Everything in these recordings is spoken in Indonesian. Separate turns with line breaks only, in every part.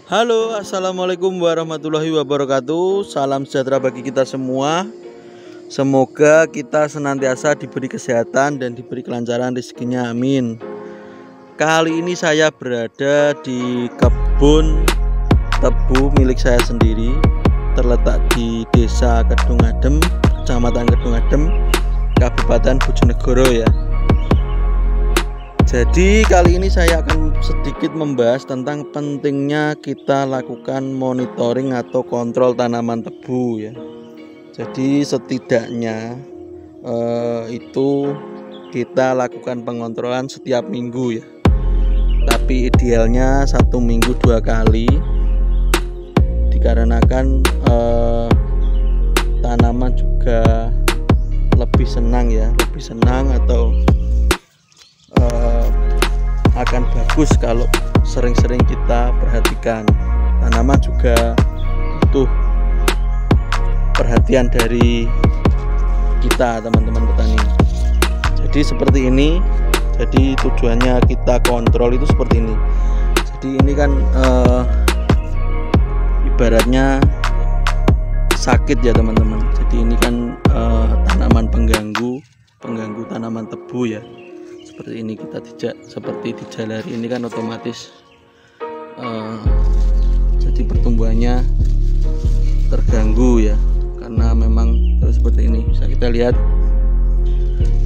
Halo, assalamualaikum warahmatullahi wabarakatuh. Salam sejahtera bagi kita semua. Semoga kita senantiasa diberi kesehatan dan diberi kelancaran rezekinya, amin. Kali ini saya berada di kebun tebu milik saya sendiri, terletak di Desa Kedung Adem, Kecamatan Kedung Adem, Kabupaten Bojonegoro ya. Jadi kali ini saya akan sedikit membahas tentang pentingnya kita lakukan monitoring atau kontrol tanaman tebu ya. Jadi setidaknya itu kita lakukan pengontrolan setiap minggu ya. Tapi idealnya 1 minggu 2 kali, dikarenakan tanaman juga lebih senang atau akan bagus kalau sering-sering kita perhatikan. Tanaman juga butuh perhatian dari kita, teman-teman petani. Jadi seperti ini. Jadi tujuannya kita kontrol itu seperti ini. Jadi ini kan ibaratnya sakit ya teman-teman. Jadi ini kan tanaman pengganggu tanaman tebu ya. Seperti ini kita seperti dijalari ini kan otomatis jadi pertumbuhannya terganggu ya, karena memang seperti ini. Bisa kita lihat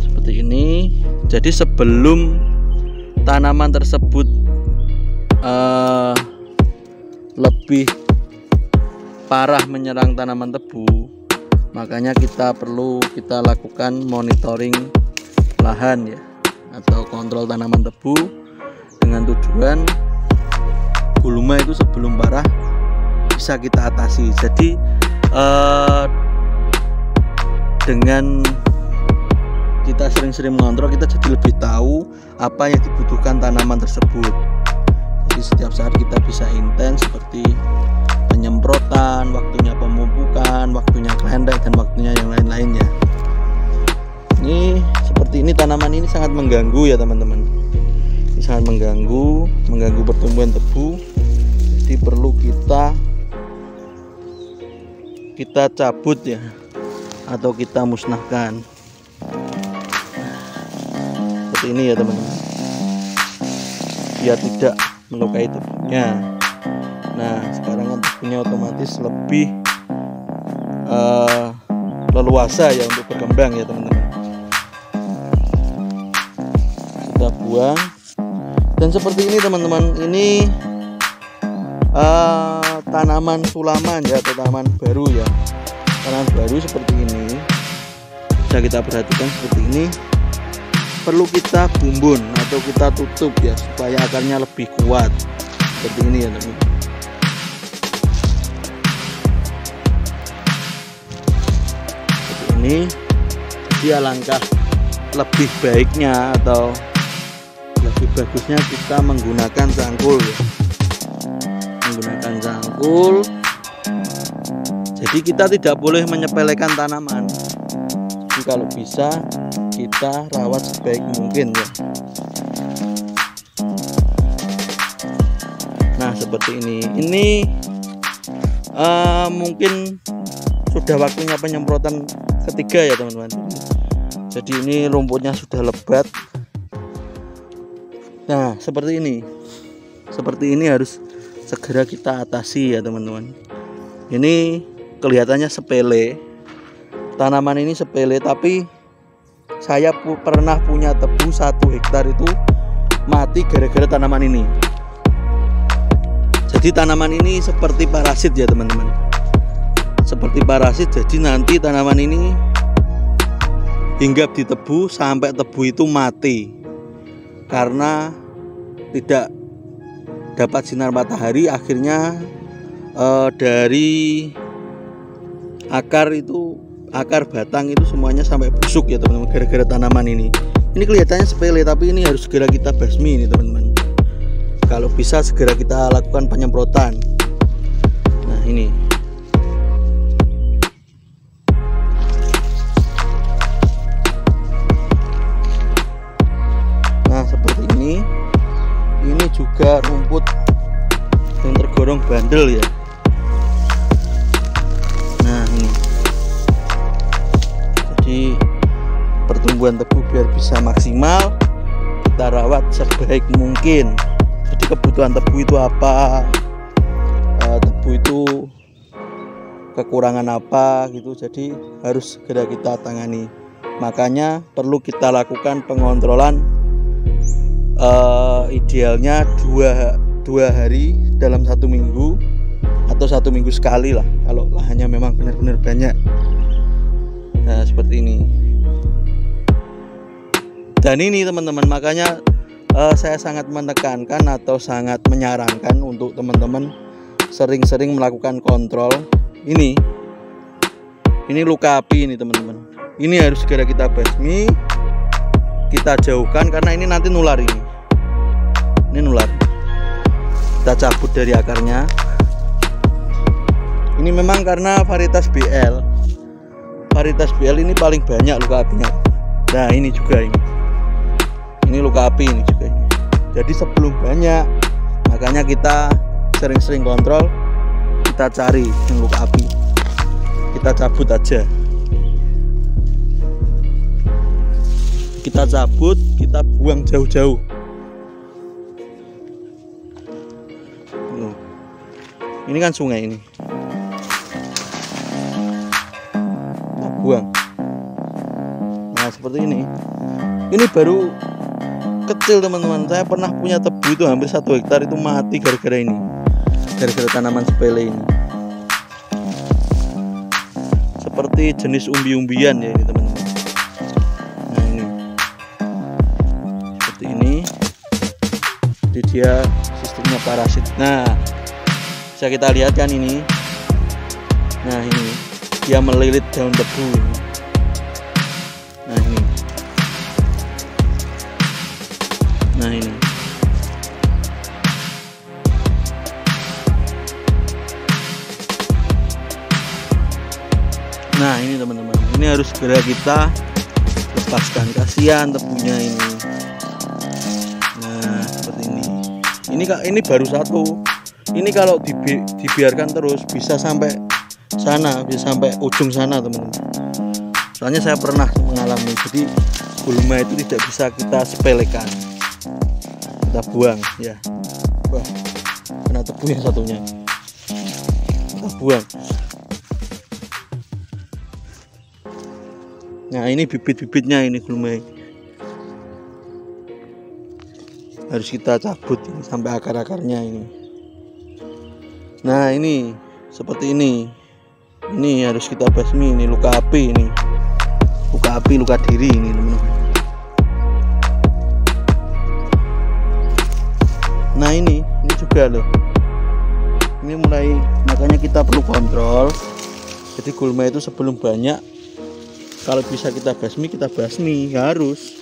seperti ini. Jadi sebelum tanaman tersebut lebih parah menyerang tanaman tebu, makanya kita lakukan monitoring lahan ya, atau kontrol tanaman tebu dengan tujuan gulma itu sebelum parah bisa kita atasi. Jadi dengan kita sering-sering mengontrol, kita jadi lebih tahu apa yang dibutuhkan tanaman tersebut. Jadi setiap saat kita bisa intens seperti penyemprotan, waktunya pemupukan, waktunya klendek, dan waktunya yang lain-lainnya. Ini seperti ini, tanaman ini sangat mengganggu ya teman-teman. Ini sangat mengganggu pertumbuhan tebu. Jadi perlu kita cabut ya, atau kita musnahkan. Seperti ini ya teman-teman, biar tidak melukai tebunya. Nah sekarang kan tebunya otomatis lebih leluasa ya untuk berkembang ya teman-teman. Kita buang, dan seperti ini teman-teman, ini tanaman sulaman ya, atau tanaman baru ya. Tanaman baru seperti ini bisa kita perhatikan seperti ini. Perlu kita bumbun atau kita tutup ya, supaya akarnya lebih kuat seperti ini ya teman-teman. Seperti ini. Jadi alangkah lebih baiknya atau lebih bagusnya kita menggunakan cangkul ya. Menggunakan cangkul. Jadi kita tidak boleh menyepelekan tanaman. Jadi kalau bisa kita rawat sebaik mungkin ya. Nah seperti ini. Ini mungkin sudah waktunya penyemprotan ketiga ya teman-teman. Jadi ini rumputnya sudah lebat. Nah seperti ini harus segera kita atasi ya teman-teman. Ini kelihatannya sepele, tanaman ini sepele, tapi saya pernah punya tebu 1 hektar itu mati gara-gara tanaman ini. Jadi tanaman ini seperti parasit ya teman-teman, seperti parasit. Jadi nanti tanaman ini hinggap di tebu sampai tebu itu mati karena tidak dapat sinar matahari. Akhirnya dari akar batang itu semuanya sampai busuk ya teman-teman, gara-gara tanaman ini. Ini kelihatannya sepele, tapi ini harus segera kita basmi ini teman-teman. Kalau bisa segera kita lakukan penyemprotan. Nah ini. Nah seperti ini. Ini juga rumput yang tergolong cenderung bandel ya. Nah ini, jadi pertumbuhan tebu biar bisa maksimal kita rawat sebaik mungkin. Jadi kebutuhan tebu itu apa, tebu itu kekurangan apa gitu, jadi harus segera kita tangani. Makanya perlu kita lakukan pengontrolan, idealnya dua hari dalam 1 minggu atau 1 minggu sekali lah kalau lahannya memang benar-benar banyak. Nah seperti ini. Dan ini teman-teman, makanya saya sangat menekankan atau sangat menyarankan untuk teman-teman sering-sering melakukan kontrol. Ini luka api ini teman-teman. Ini harus segera kita basmi, kita jauhkan karena ini nanti nular ini. Ini nular. Kita cabut dari akarnya. Ini memang karena varietas BL. Varietas BL ini paling banyak luka apinya. Nah, ini juga ini. Ini luka api ini juga ini. Jadi sebelum banyak, makanya kita sering-sering kontrol. Kita cari yang luka api, kita cabut aja, kita cabut, kita buang jauh-jauh. Ini kan sungai ini, kita buang. Nah seperti ini baru kecil teman-teman. Saya pernah punya tebu itu hampir 1 hektar itu mati gara-gara ini, gara-gara tanaman sepele ini. Seperti jenis umbi-umbian ya ini teman-teman. Nah ini seperti ini, jadi dia sistemnya parasit. Nah bisa kita lihat kan ini. Nah ini dia melilit daun tebu ini. Nah ini, nah ini. Nah ini teman-teman, ini harus segera kita lepaskan, kasihan tebunya ini. Nah seperti ini. Ini baru satu. Ini kalau dibiarkan terus bisa sampai sana, bisa sampai ujung sana teman-teman. Soalnya saya pernah mengalami. Jadi gulma itu tidak bisa kita sepelekan. Kita buang ya. Wah, kena tebu yang satunya. Kita buang. Nah ini bibit-bibitnya ini gulma, harus kita cabut ini sampai akar-akarnya ini. Nah ini seperti ini harus kita basmi. Ini luka api ini, luka api, luka diri ini teman-teman. Nah ini juga loh, ini mulai, makanya kita perlu kontrol. Jadi gulma itu sebelum banyak, kalau bisa kita basmi harus.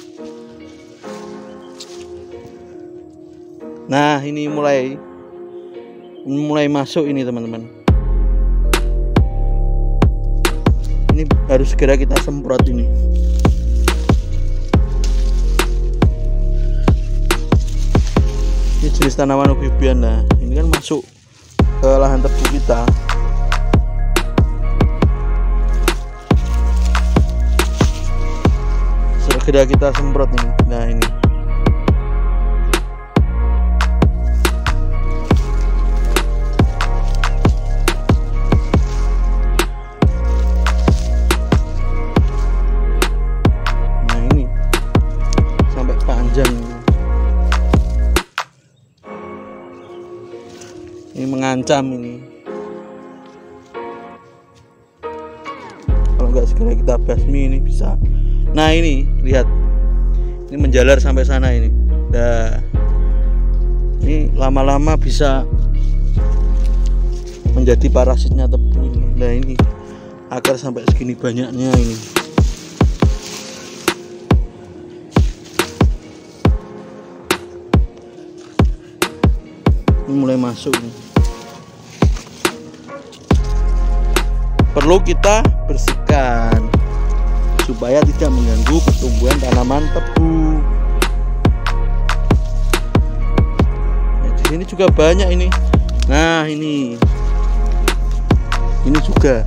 Nah ini mulai masuk ini teman-teman. Ini harus segera kita semprot ini. Ini jenis tanaman umbi-umbian. Nah ini kan masuk ke lahan tebu kita. Segera kita semprot ini. Nah ini. Nah ini sampai panjang. Ini mengancam ini. Kalau nggak segera kita basmi ini bisa. Nah ini lihat, ini menjalar sampai sana ini. Nah ini lama-lama bisa menjadi parasitnya tebu ini. Nah ini akar sampai segini banyaknya ini. Ini mulai masuk nih. Perlu kita bersihkan supaya tidak mengganggu pertumbuhan tanaman tebu. Nah, di sini juga banyak ini Nah ini juga.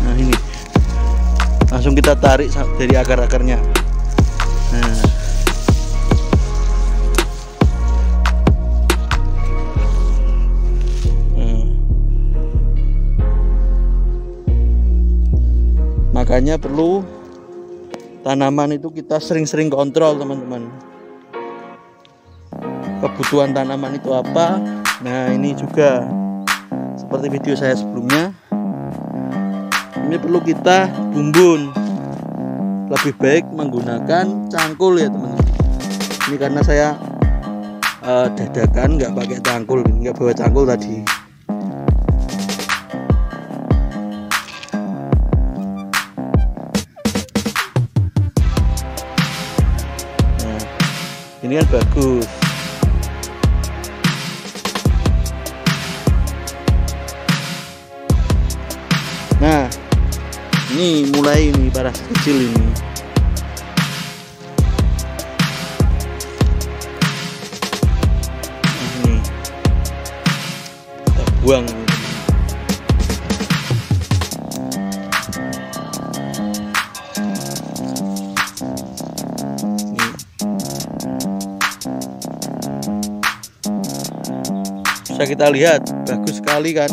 Nah ini langsung kita tarik dari akar-akarnya. Nah makanya perlu tanaman itu kita sering-sering kontrol, teman-teman. Kebutuhan tanaman itu apa? Nah ini juga seperti video saya sebelumnya, ini perlu kita bumbun. Lebih baik menggunakan cangkul ya teman-teman. Ini karena saya dadakan nggak pakai cangkul, nggak bawa cangkul tadi. Nah, ini kan bagus. Nah ini mulai ini parasit kecil ini. Nah, ini kita buang. Bisa kita lihat bagus sekali kan.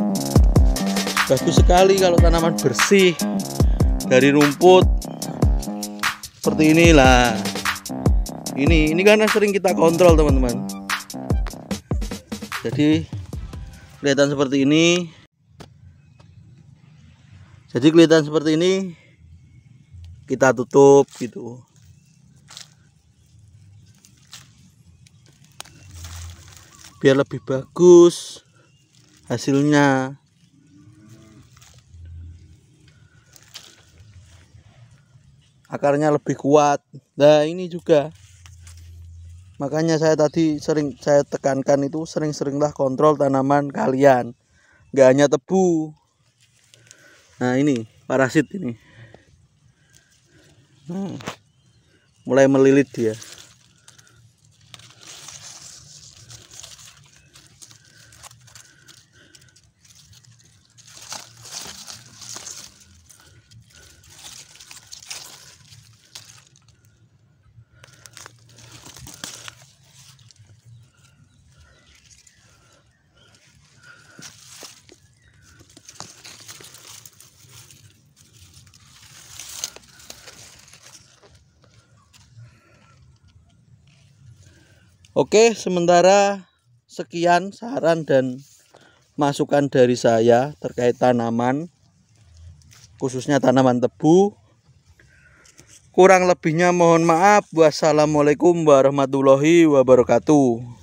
Bagus sekali kalau tanaman bersih dari rumput seperti inilah. Ini karena sering kita kontrol, teman-teman. Jadi kelihatan seperti ini. Kita tutup gitu. Biar lebih bagus hasilnya. Akarnya lebih kuat. Nah ini juga, makanya saya tadi sering saya tekankan itu sering-seringlah kontrol tanaman kalian, nggak hanya tebu. Nah ini parasit ini. Nah, mulai melilit dia. Oke, sementara sekian saran dan masukan dari saya terkait tanaman, khususnya tanaman tebu. Kurang lebihnya mohon maaf. Wassalamualaikum warahmatullahi wabarakatuh.